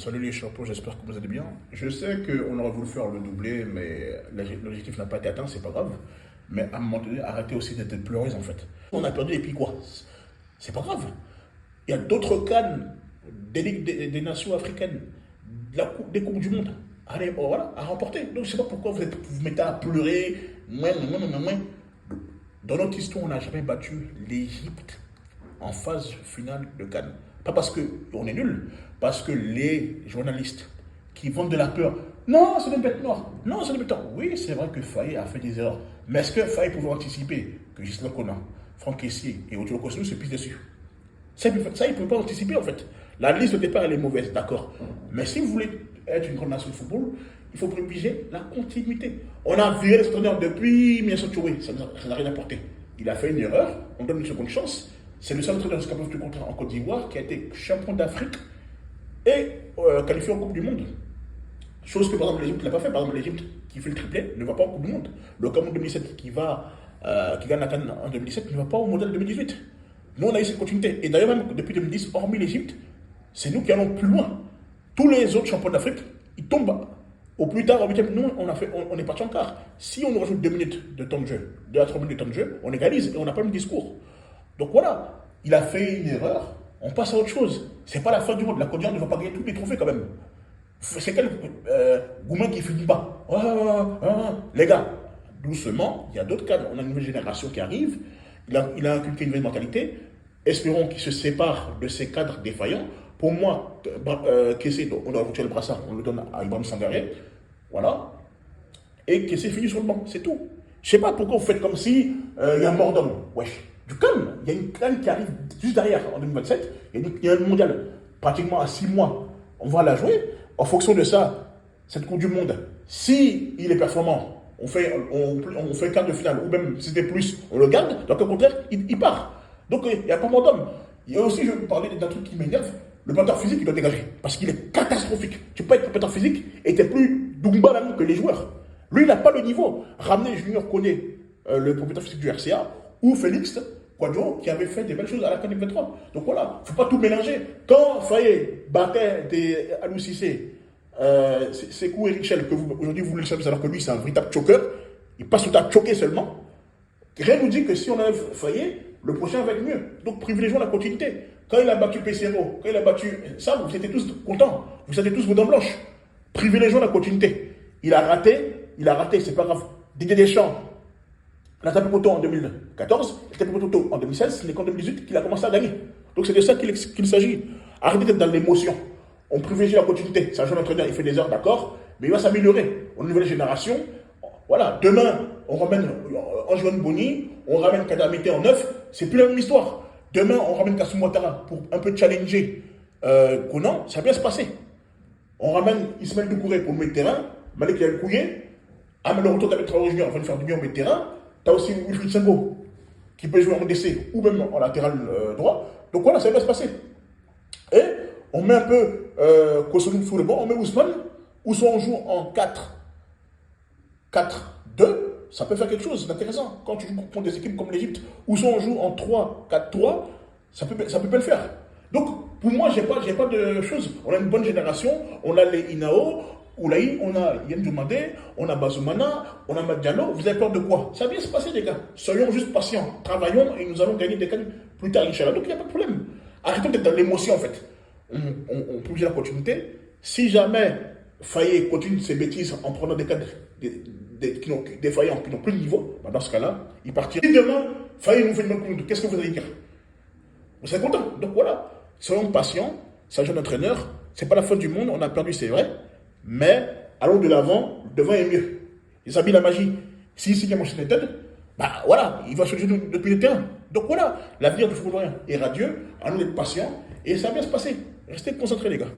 Salut les champions, j'espère que vous allez bien. Je sais qu'on aurait voulu faire le doublé, mais l'objectif n'a pas été atteint, c'est pas grave. Mais à un moment donné, arrêtez aussi d'être pleureuse en fait. On a perdu et puis quoi? C'est pas grave. Il y a d'autres cannes des ligues des nations africaines, des coupes du monde. Allez, voilà, à remporter. Donc je sais pas pourquoi vous mettez à pleurer. Moins. Dans notre histoire, on n'a jamais battu l'Égypte en phase finale de Cannes. Pas parce qu'on est nul, parce que les journalistes qui vendent de la peur, non, c'est une bête noire, non, c'est une bête noire. Oui, c'est vrai que Faye a fait des erreurs. Mais est-ce que Faye pouvait anticiper que Gisela Kona, Franck Kessié et Otilo Koscielny se pissent dessus? Ça, il ne peut pas anticiper en fait. La liste de départ, elle est mauvaise, d'accord. Mais si vous voulez être une grande nation de football, il faut privilégier la continuité. On a viré les entraîneurs depuis 1980, ça n'a rien apporté. Il a fait une erreur, on donne une seconde chance. C'est le seul entraîneur jusqu'à présent du contrat en Côte d'Ivoire qui a été champion d'Afrique et qualifié en Coupe du Monde. Chose que par exemple l'Égypte n'a pas fait. Par exemple l'Égypte qui fait le triplé ne va pas en Coupe du Monde. Le Cameroun 2007 qui gagne la CAN en 2017 ne va pas au Mondial 2018. Nous on a eu cette continuité. Et d'ailleurs même depuis 2010, hormis l'Égypte, c'est nous qui allons plus loin. Tous les autres champions d'Afrique, ils tombent au plus tard en 8e. Nous on est parti en quart. Si on nous rajoute 2 minutes de temps de jeu, 2 à 3 minutes de temps de jeu, on égalise et on n'a pas le même discours. Donc voilà, il a fait une erreur, on passe à autre chose. C'est pas la fin du monde, la Côte d'Ivoire ne va pas gagner tous les trophées quand même. C'est quel Goumin qui finit pas? Les gars, doucement, il y a d'autres cadres, on a une nouvelle génération qui arrive, il a inculqué une nouvelle mentalité. Espérons qu'il se sépare de ces cadres défaillants. Pour moi, Kessé, on doit retirer le brassard, on le donne à Ibrahim Sangaré. Voilà. Et Kessé finit sur le banc, c'est tout. Je sais pas pourquoi vous faites comme si il y a un mort d'homme. Wesh. Du calme, il y a une canne qui arrive juste derrière en 2027. Il y a un mondial pratiquement à 6 mois. On va la jouer. En fonction de ça, cette Coupe du Monde, si il est performant, on fait quart de finale, ou même si c'était plus, on le garde. Donc au contraire, il part. Donc il n'y a pas mort d'homme. Il y a aussi, je vais vous parler d'un truc qui m'énerve, le préparateur physique, il doit dégager. Parce qu'il est catastrophique. Tu peux pas être préparateur physique et t'es plus Dumba même que les joueurs. Lui, il n'a pas le niveau. Ramener Junior connaît le préparateur physique du RCA, ou Félix Kouadio, qui avait fait des belles choses à la CAN 23. Donc voilà, il ne faut pas tout mélanger. Quand Faye battait des Alou Cissé, Sekou et Richel, que aujourd'hui vous voulez savoir, alors que lui c'est un véritable choker, il passe son temps à choquer seulement. Rien nous dit que si on enlève Faye, le prochain va être mieux. Donc privilégions la continuité. Quand il a battu PCRO, quand il a battu ça, vous étiez tous contents. Vous aviez tous vos dents blanches. Privilégions la continuité. Il a raté, c'est pas grave. Didier Deschamps, il a tapé poteau en 2014, il a tapé poteau en 2016, ce n'est qu'en 2018 qu'il a commencé à gagner. Donc c'est de ça qu'il s'agit. Arrêtez d'être dans l'émotion. On privilégie la continuité. C'est un jeune entraîneur, il fait des heures, d'accord, mais il va s'améliorer. On est une nouvelle génération. Voilà, demain, on ramène Antoine Boni, on ramène Kadamete en 9, c'est plus la même histoire. Demain, on ramène Kassoum Ouattara pour un peu challenger Conan, ça va bien se passer. On ramène Ismaël Doucouré pour le milieu de terrain, Malik El Kouye, le retour d'Ahmed Traoré Junior va nous faire du bien au milieu de terrain. Tu as aussi Wilfried Sengo qui peut jouer en DC ou même en latéral droit. Donc voilà, ça va se passer. Et on met un peu Koscielny sur le banc, on met Ousmane, ou soit on joue en 4-4-2, ça peut faire quelque chose d'intéressant. Quand tu joues contre des équipes comme l'Égypte, ou soit on joue en 3-4-3, ça peut le faire. Donc pour moi, j'ai pas de choses. On a une bonne génération, on a les Inao, Oulaï, on a Yann Djoumade, on a Bazoumana, on a Madialo. Vous avez peur de quoi? Ça va bien se passer, les gars. Soyons juste patients, travaillons et nous allons gagner des cannes plus tard, Inch'Allah. Donc il n'y a pas de problème. Arrêtons d'être dans l'émotion, en fait. On privilégie la continuité. Si jamais Faye continue ses bêtises en prenant des cadres défaillants qui n'ont plus de niveau, bah dans ce cas-là, il partira. Si demain, Faye nous fait une bonne compte, qu'est-ce que vous allez dire? Vous serez content. Donc voilà, soyons patients. C'est un jeune entraîneur. C'est pas la fin du monde. On a perdu, c'est vrai. Mais allons de l'avant, devant est mieux. Ils habillent la magie. Si ici il y a Manchester United, bah voilà, il va changer depuis le terrain. Donc voilà, l'avenir du football est radieux, allons être patients et ça va bien se passer. Restez concentrés les gars.